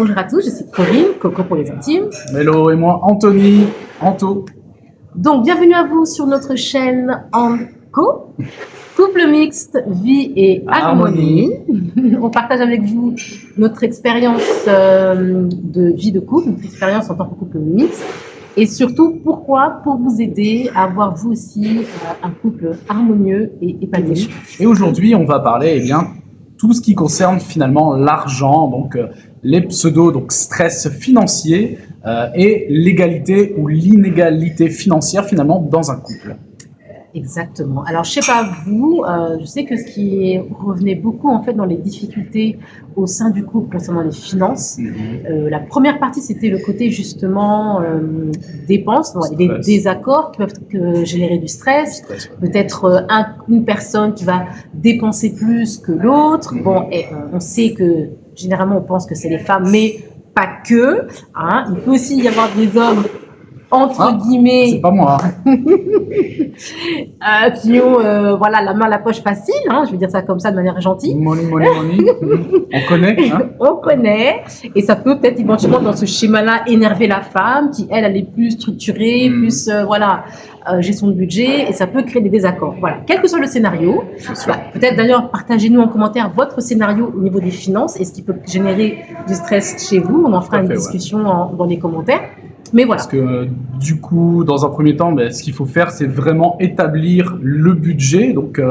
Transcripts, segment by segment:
bonjour à tous, je suis Corinne, Coco pour les intimes. Hello, et moi Anthony, Anto. Donc, bienvenue à vous sur notre chaîne Anco, couple mixte, vie et harmonie. On partage avec vous notre expérience de vie de couple, notre expérience en tant que couple mixte. Et surtout, pourquoi? Pour vous aider à avoir vous aussi un couple harmonieux et épanoui. Et aujourd'hui, on va parler tout ce qui concerne finalement l'argent, donc les pseudos, donc stress financier et l'égalité ou l'inégalité financière finalement dans un couple. Exactement. Alors, je sais pas vous, je sais que ce qui revenait beaucoup en fait dans les difficultés au sein du couple concernant les finances, la première partie c'était le côté justement dépenses, les désaccords qui peuvent générer du stress, peut-être une personne qui va dépenser plus que l'autre. Bon, et on sait que généralement on pense que c'est les femmes, mais pas que. Hein. Il peut aussi y avoir des hommes entre guillemets, c'est pas moi, qui ont voilà la main à la poche facile, hein, je vais dire ça comme ça de manière gentille. Money. On connaît, hein. On connaît, et ça peut peut-être éventuellement dans ce schéma-là énerver la femme qui elle est plus structurée, plus gestion de budget, et ça peut créer des désaccords. Voilà, quel que soit le scénario, peut-être d'ailleurs partagez-nous en commentaire votre scénario au niveau des finances et ce qui peut générer du stress chez vous. On en fera une discussion dans les commentaires. Mais voilà. Parce que du coup, dans un premier temps, ce qu'il faut faire, c'est vraiment établir le budget, donc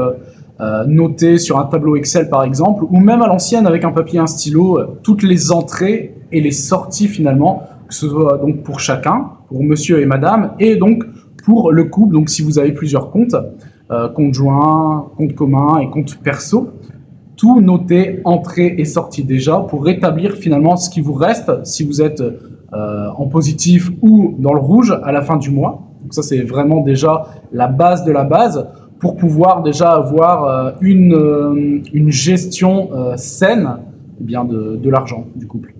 noter sur un tableau Excel par exemple, ou même à l'ancienne avec un papier et un stylo, toutes les entrées et les sorties finalement, que ce soit donc pour chacun, pour monsieur et madame, et donc pour le couple, donc si vous avez plusieurs comptes, compte joint, compte commun et compte perso, tout noter, entrée et sortie déjà, pour rétablir finalement ce qui vous reste, si vous êtes en positif ou dans le rouge à la fin du mois. Donc ça, c'est vraiment déjà la base de la base pour pouvoir déjà avoir une gestion saine de l'argent du couple.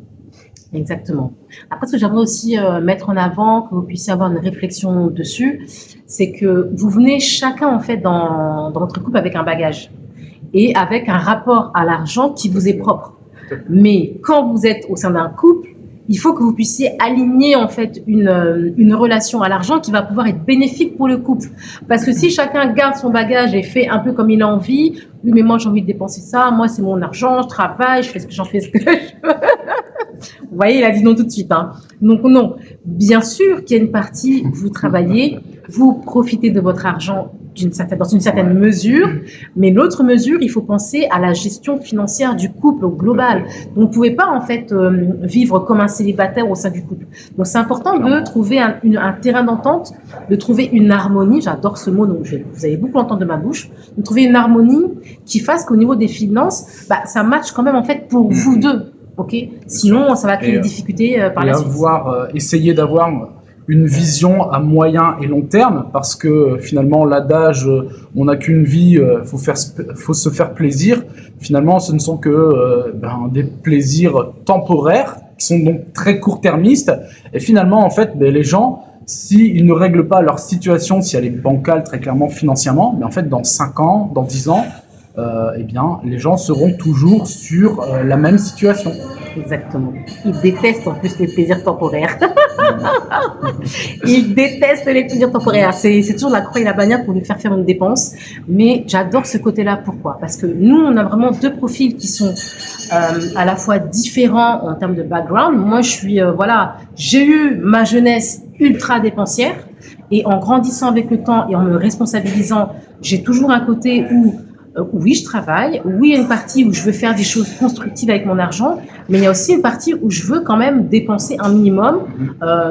Exactement. Après, ce que j'aimerais aussi mettre en avant, que vous puissiez avoir une réflexion dessus, c'est que vous venez chacun en fait dans votre couple avec un bagage et avec un rapport à l'argent qui vous est propre. Mais quand vous êtes au sein d'un couple, il faut que vous puissiez aligner en fait une relation à l'argent qui va pouvoir être bénéfique pour le couple. Parce que si chacun garde son bagage et fait un peu comme il a envie, oui mais moi j'ai envie de dépenser ça, moi c'est mon argent, je travaille, j'en fais ce que je veux. Vous voyez, il a dit non tout de suite. Hein. Donc non, bien sûr qu'il y a une partie, vous travaillez, vous profitez de votre argent dans une certaine mesure, mais l'autre mesure, il faut penser à la gestion financière du couple au global. Donc vous ne pouvez pas en fait vivre comme un célibataire au sein du couple. Donc c'est important de trouver un terrain d'entente, de trouver une harmonie, j'adore ce mot, donc vous allez beaucoup l'entendre de ma bouche, de trouver une harmonie qui fasse qu'au niveau des finances, ça matche quand même en fait pour vous deux. Okay. Sinon, ça va créer des difficultés par la suite. Essayer d'avoir une vision à moyen et long terme, parce que finalement l'adage on n'a qu'une vie, faut se faire plaisir. Finalement, ce ne sont que des plaisirs temporaires qui sont donc très court-termistes. Et finalement, en fait, les gens, s'ils ne règlent pas leur situation, si elle est bancale très clairement financièrement, mais en fait dans 5 ans, dans 10 ans, les gens seront toujours sur la même situation. Exactement. Ils détestent en plus les plaisirs temporaires. Ils détestent les plaisirs temporaires. C'est toujours la croix et la bannière pour lui faire une dépense. Mais j'adore ce côté-là. Pourquoi? Parce que nous, on a vraiment deux profils qui sont à la fois différents en termes de background. Moi, j'ai eu ma jeunesse ultra dépensière. Et en grandissant avec le temps et en me responsabilisant, j'ai toujours un côté où oui, je travaille, oui, il y a une partie où je veux faire des choses constructives avec mon argent, mais il y a aussi une partie où je veux quand même dépenser un minimum.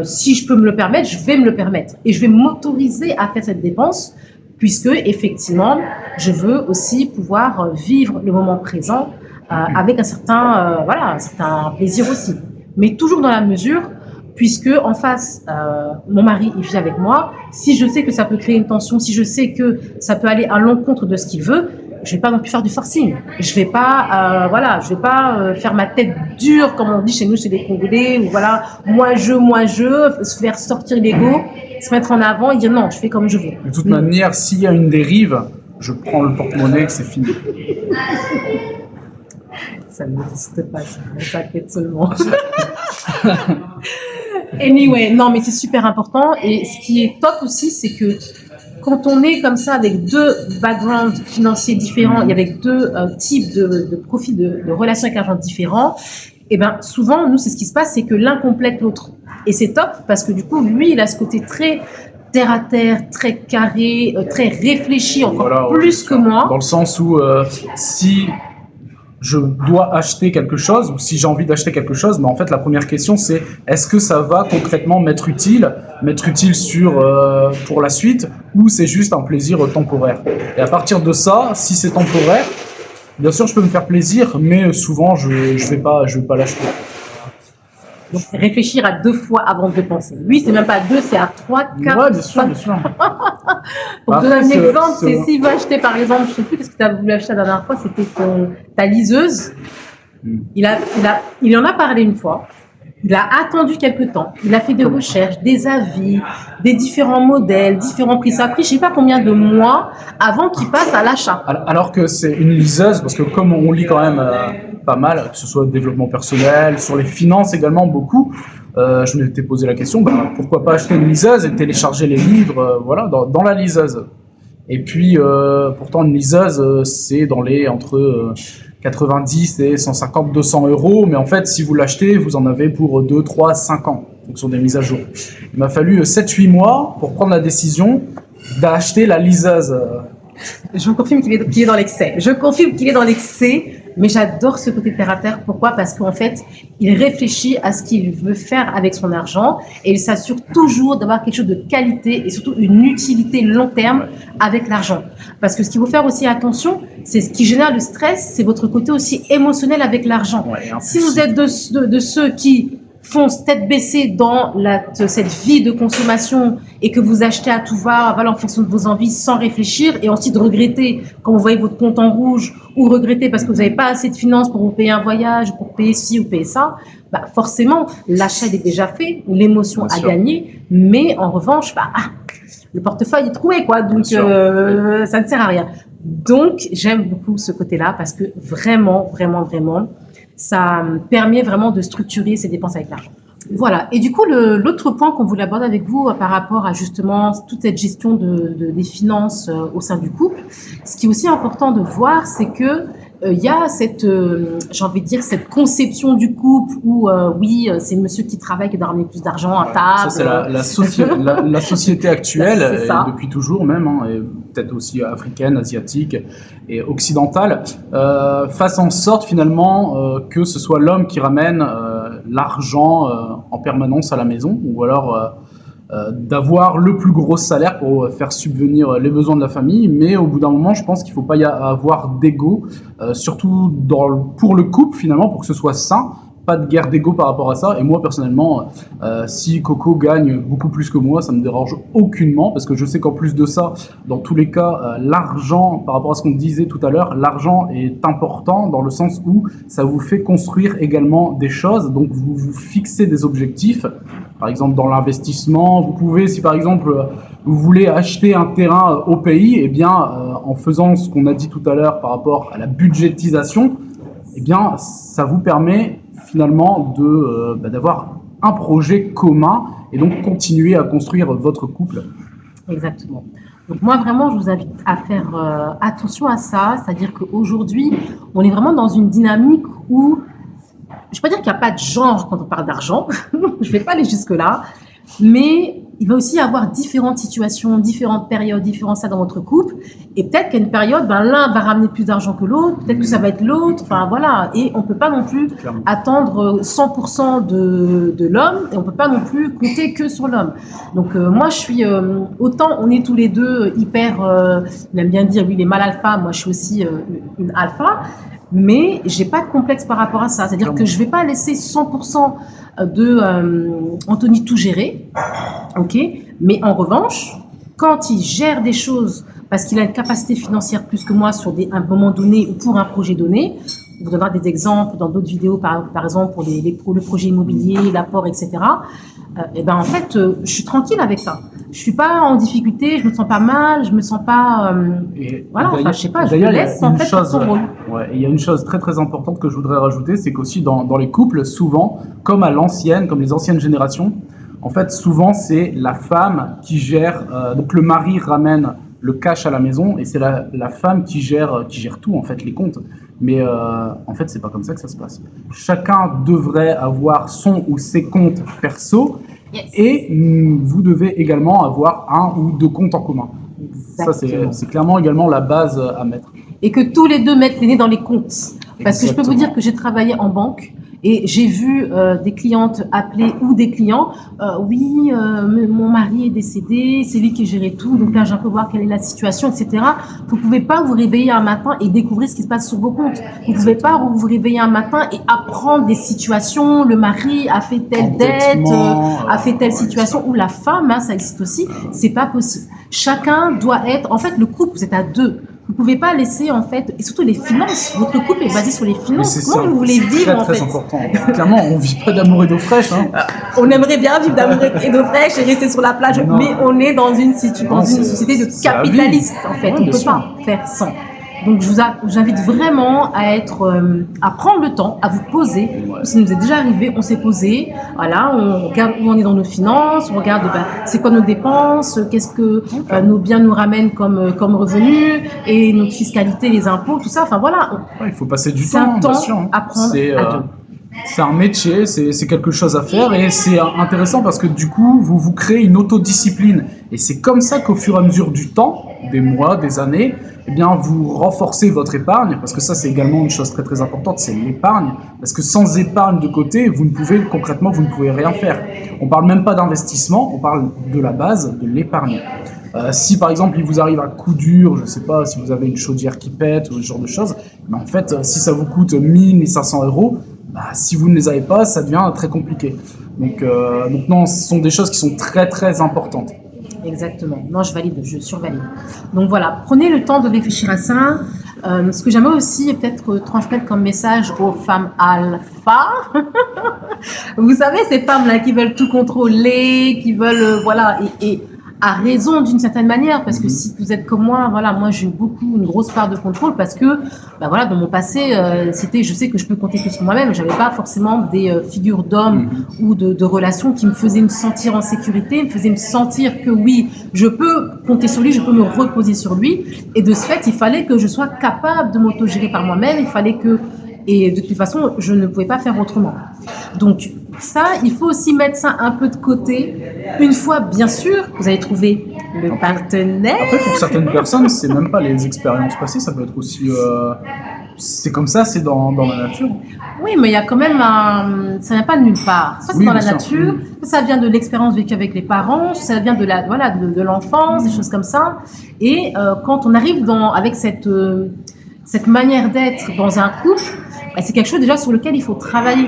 Si je peux me le permettre, je vais me le permettre. Et je vais m'autoriser à faire cette dépense, puisque effectivement, je veux aussi pouvoir vivre le moment présent avec un certain plaisir aussi. Mais toujours dans la mesure, puisque en face, mon mari, il vit avec moi. Si je sais que ça peut créer une tension, si je sais que ça peut aller à l'encontre de ce qu'il veut, je vais pas non plus faire du forcing. Je vais pas, faire ma tête dure, comme on dit chez nous, chez les Congolais, ou voilà, moi je, se faire sortir l'ego, se mettre en avant et dire non, je fais comme je veux. De toute manière, s'il y a une dérive, je prends le porte-monnaie, c'est fini. Ça n'existe pas, ça t'inquiète seulement. Anyway, non, mais c'est super important. Et ce qui est top aussi, c'est que quand on est comme ça avec deux backgrounds financiers différents et avec deux types de profils de relations avec l'argent différents, et ben souvent, nous, c'est ce qui se passe, c'est que l'un complète l'autre. Et c'est top parce que du coup, lui, il a ce côté très terre à terre, très carré, très réfléchi, encore Voilà, plus que moi. Dans le sens où si je dois acheter quelque chose ou si j'ai envie d'acheter quelque chose, mais en fait la première question c'est est-ce que ça va concrètement m'être utile pour la suite ou c'est juste un plaisir temporaire. Et à partir de ça, si c'est temporaire, bien sûr je peux me faire plaisir, mais souvent je vais pas l'acheter. Donc réfléchir à 2 fois avant de penser. Lui, c'est même pas 2, c'est à 3, 4. Ouais, bien sûr, bien sûr. Pour te donner un exemple, c'est s'il veut acheter par exemple, je sais plus qu'est-ce que tu as voulu acheter la dernière fois, c'était ta liseuse. Il en a parlé une fois. Il a attendu quelques temps. Il a fait des recherches, des avis, des différents modèles, différents prix. Ça a pris je sais pas combien de mois avant qu'il passe à l'achat. Alors que c'est une liseuse, parce que comme on lit quand même pas mal, que ce soit développement personnel, sur les finances également beaucoup, je m'étais posé la question, pourquoi pas acheter une liseuse et télécharger les livres voilà, dans la liseuse. Et puis pourtant une liseuse c'est dans les entre 90 et 150, 200 euros, mais en fait si vous l'achetez, vous en avez pour 2, 3, 5 ans, en fonction des mises à jour. Il m'a fallu 7-8 mois pour prendre la décision d'acheter la liseuse. Je vous confirme qu'il est dans l'excès. Je confirme qu'il est dans l'excès, mais j'adore ce côté terre à terre. Pourquoi ? Parce qu'en fait, il réfléchit à ce qu'il veut faire avec son argent et il s'assure toujours d'avoir quelque chose de qualité et surtout une utilité long terme avec l'argent. Parce que ce qu'il faut faire aussi attention, c'est ce qui génère le stress, c'est votre côté aussi émotionnel avec l'argent. Ouais, si vous êtes de ceux qui foncent tête baissée dans cette vie de consommation et que vous achetez à tout va, voilà, en fonction de vos envies sans réfléchir et ensuite regretter quand vous voyez votre compte en rouge ou regretter parce que vous n'avez pas assez de finances pour vous payer un voyage, pour payer ci ou payer ça, forcément l'achat est déjà fait, l'émotion a gagné, mais en revanche, le portefeuille est troué, quoi, donc ça ne sert à rien. Donc j'aime beaucoup ce côté-là parce que vraiment, ça permet vraiment de structurer ses dépenses avec l'argent. Voilà. Et du coup, l'autre point qu'on voulait aborder avec vous par rapport à justement toute cette gestion des finances au sein du couple, ce qui est aussi important de voir, c'est que il y a cette, j'ai envie de dire, cette conception du couple où oui, c'est le monsieur qui travaille qui doit ramener plus d'argent à table. Ça, c'est la société actuelle, et depuis toujours même, et peut-être aussi africaine, asiatique et occidentale, fasse en sorte finalement que ce soit l'homme qui ramène l'argent en permanence à la maison, ou alors d'avoir le plus gros salaire pour faire subvenir les besoins de la famille, mais au bout d'un moment, je pense qu'il ne faut pas y avoir d'ego, surtout pour le couple finalement, pour que ce soit sain. Pas de guerre d'ego par rapport à ça. Et moi personnellement, si Coco gagne beaucoup plus que moi, ça me dérange aucunement, parce que je sais qu'en plus de ça, dans tous les cas, l'argent, par rapport à ce qu'on disait tout à l'heure, l'argent est important dans le sens où ça vous fait construire également des choses. Donc vous vous fixez des objectifs. Par exemple, dans l'investissement, vous pouvez, si par exemple vous voulez acheter un terrain au pays, eh bien, en faisant ce qu'on a dit tout à l'heure par rapport à la budgétisation, eh bien, ça vous permet finalement d'avoir un projet commun et donc continuer à construire votre couple. Exactement. Donc moi vraiment je vous invite à faire attention à ça, c'est-à-dire qu'aujourd'hui on est vraiment dans une dynamique où, je ne vais pas dire qu'il n'y a pas de genre quand on parle d'argent, je ne vais pas aller jusque-là, mais il va aussi y avoir différentes situations, différentes périodes, différents stades dans votre couple. Et peut-être qu'à une période, l'un va ramener plus d'argent que l'autre, peut-être que ça va être l'autre, enfin voilà. Et on ne peut pas non plus attendre 100% de l'homme, et on ne peut pas non plus compter que sur l'homme. Donc moi je suis, autant on est tous les deux hyper, il aime bien dire lui il est mal alpha, moi je suis aussi une alpha, mais j'ai pas de complexe par rapport à ça. C'est-à-dire que je vais pas laisser 100% de Anthony tout gérer, ok. Mais en revanche, quand il gère des choses parce qu'il a une capacité financière plus que moi sur un moment donné ou pour un projet donné, on vous donnera des exemples dans d'autres vidéos, par exemple pour le projet immobilier, l'apport, etc. Et en fait, je suis tranquille avec ça. Je suis pas en difficulté, je me sens pas mal, je me sens pas, voilà, enfin, je sais pas, je me laisse en fait faire son rôle. Ouais, et il y a une chose très très importante que je voudrais rajouter, c'est qu'aussi dans les couples, souvent, comme à l'ancienne, comme les anciennes générations, en fait, souvent c'est la femme qui gère, donc le mari ramène le cash à la maison et c'est la femme qui gère tout, en fait, les comptes. Mais en fait, c'est pas comme ça que ça se passe. Chacun devrait avoir son ou ses comptes perso Yes. et vous devez également avoir un ou deux comptes en commun. Ça, Exactement. c'est clairement également la base à mettre. Et que tous les deux mettent les nez dans les comptes. Parce que je peux vous Exactement. dire que j'ai travaillé en banque et j'ai vu des clientes appeler ou des clients, oui, mon mari est décédé, c'est lui qui gérait tout, donc là j'ai un peu voir quelle est la situation, etc. Vous ne pouvez pas vous réveiller un matin et découvrir ce qui se passe sur vos comptes. Vous ne pouvez pas vous réveiller un matin et apprendre des situations, le mari a fait telle dette, a fait telle situation, ou la femme, hein, ça existe aussi, c'est pas possible. Chacun doit être, en fait le couple, vous êtes à deux. Vous pouvez pas laisser, en fait, et surtout les finances. Votre couple est basé sur les finances. Comment vous voulez vivre, en fait? C'est très important. Clairement, on vit pas d'amour et d'eau fraîche. Hein. On aimerait bien vivre d'amour et d'eau fraîche et rester sur la plage, Non. mais on est dans une société de c'est la vie. capitalistes, en fait. Ouais, On ne bien peut sûr. pas faire sans. Donc, j'invite vraiment à prendre le temps, à vous poser. Ouais. Ça nous est déjà arrivé, on s'est posé. Voilà, on regarde où on est dans nos finances, on regarde c'est quoi nos dépenses, qu'est-ce que nos biens nous ramènent comme revenus, et notre fiscalité, les impôts, tout ça. Enfin, voilà. Ouais, il faut passer du C'est temps, un bien temps sûr. Hein. à prendre à deux. C'est un métier, c'est quelque chose à faire et c'est intéressant parce que du coup, vous créez une autodiscipline. Et c'est comme ça qu'au fur et à mesure du temps, des mois, des années, eh bien, vous renforcez votre épargne parce que ça, c'est également une chose très très importante, c'est l'épargne. Parce que sans épargne de côté, concrètement, vous ne pouvez rien faire. On parle même pas d'investissement, on parle de la base, de l'épargne. Si par exemple il vous arrive un coup dur, je sais pas, si vous avez une chaudière qui pète ou ce genre de choses, ben en fait, si ça vous coûte 1000, 1500 euros, bah, si vous ne les avez pas, ça devient très compliqué. Donc non, ce sont des choses qui sont très très importantes. Exactement. Non, je valide, je survalide. Donc voilà, prenez le temps de réfléchir à ça. Ce que j'aimerais aussi peut-être transmettre comme message aux femmes alpha. Vous savez, ces femmes-là qui veulent tout contrôler, qui veulent, voilà, et à raison d'une certaine manière, parce que si vous êtes comme moi, voilà, moi j'ai une grosse part de contrôle parce que, bah voilà, dans mon passé, je sais que je peux compter que sur moi-même, j'avais pas forcément des figures d'hommes ou de relations qui me faisaient me sentir en sécurité, me faisaient me sentir que oui, je peux compter sur lui, je peux me reposer sur lui, et de ce fait, il fallait que je sois capable de m'autogérer par moi-même, et de toute façon, je ne pouvais pas faire autrement. Donc ça, il faut aussi mettre ça un peu de côté. Une fois, bien sûr, vous avez trouvé le partenaire. Après, pour certaines personnes, c'est même pas les expériences passées, ça peut être aussi... c'est comme ça, c'est dans la nature. Oui, mais il y a quand même ça vient pas de nulle part. Soit c'est dans la nature, ça vient de l'expérience vécue avec les parents, ça vient de l'enfance, des choses comme ça. Et quand on arrive avec cette manière d'être dans un couple, bah, c'est quelque chose déjà sur lequel il faut travailler.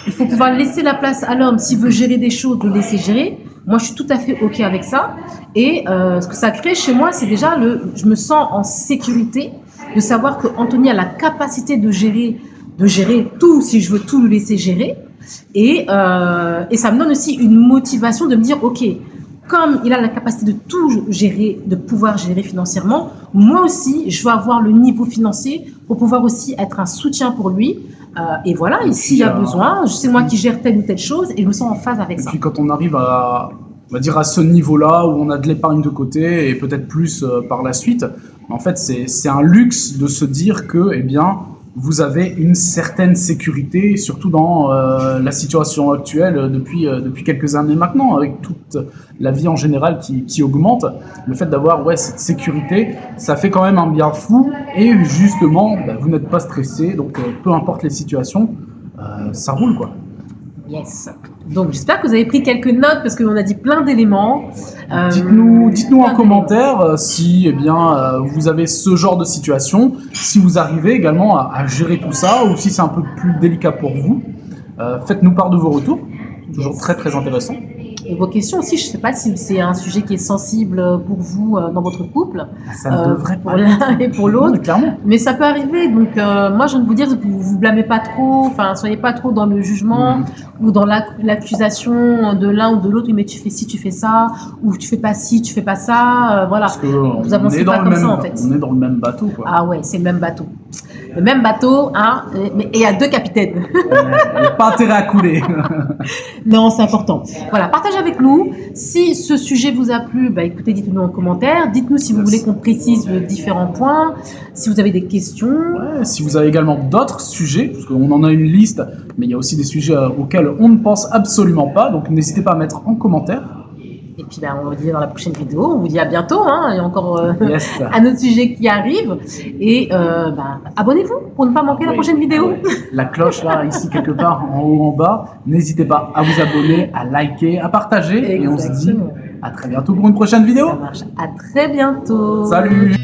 Il faut pouvoir laisser la place à l'homme. S'il veut gérer des choses, de le laisser gérer. Moi, je suis tout à fait OK avec ça. Et ce que ça crée chez moi, c'est déjà je me sens en sécurité de savoir que Anthony a la capacité de gérer tout si je veux tout le laisser gérer. Et ça me donne aussi une motivation de me dire, OK, comme il a la capacité de tout gérer, de pouvoir gérer financièrement, moi aussi, je vais avoir le niveau financier pour pouvoir aussi être un soutien pour lui. Et voilà, et s'il y a besoin, c'est moi qui gère telle ou telle chose et je me sens en phase avec ça. Et puis quand on arrive on va dire à ce niveau-là où on a de l'épargne de côté et peut-être plus par la suite, en fait, c'est un luxe de se dire que, eh bien, vous avez une certaine sécurité, surtout dans la situation actuelle depuis quelques années maintenant, avec toute la vie en général qui augmente. Le fait d'avoir cette sécurité, ça fait quand même un bien fou. Et justement, vous n'êtes pas stressé, donc peu importe les situations, ça roule quoi. Yes. Donc j'espère que vous avez pris quelques notes parce qu'on a dit plein d'éléments. Dites-nous en commentaire si vous avez ce genre de situation, si vous arrivez également à gérer tout ça ou si c'est un peu plus délicat pour vous. Faites-nous part de vos retours, toujours très très intéressant. Et vos questions aussi, je ne sais pas si c'est un sujet qui est sensible pour vous dans votre couple. Ça ne devrait pour l'un et pour l'autre. Clairement. Mais ça peut arriver. Donc moi, je viens de vous dire que vous vous blâmez pas trop. Enfin, soyez pas trop dans le jugement ou dans l'accusation de l'un ou de l'autre. Mais tu fais ci, tu fais ça, ou tu fais pas ci, tu fais pas ça. Voilà. Parce que vous avancez pas comme ça en fait. On est dans le même bateau quoi. Ah ouais, c'est le même bateau. le même bateau, hein, mais il y a deux capitaines. Il n'y a pas intérêt à couler. Non, c'est important. Voilà, partagez avec nous. Si ce sujet vous a plu, bah, écoutez, dites-nous en commentaire. Dites-nous si vous voulez qu'on précise différents points, si vous avez des questions. Ouais, si vous avez également d'autres sujets, parce qu'on en a une liste, mais il y a aussi des sujets auxquels on ne pense absolument pas, donc n'hésitez pas à mettre en commentaire. Et puis, bah, on vous dit dans la prochaine vidéo. On vous dit à bientôt. Hein. Il y a encore Yes. un autre sujet qui arrive. Et bah, abonnez-vous pour ne pas manquer la prochaine vidéo. La cloche, là, ici, quelque part, en haut, en bas. N'hésitez pas à vous abonner, à liker, à partager. Exactement. Et on se dit à très bientôt pour une prochaine vidéo. Ça marche. À très bientôt. Salut!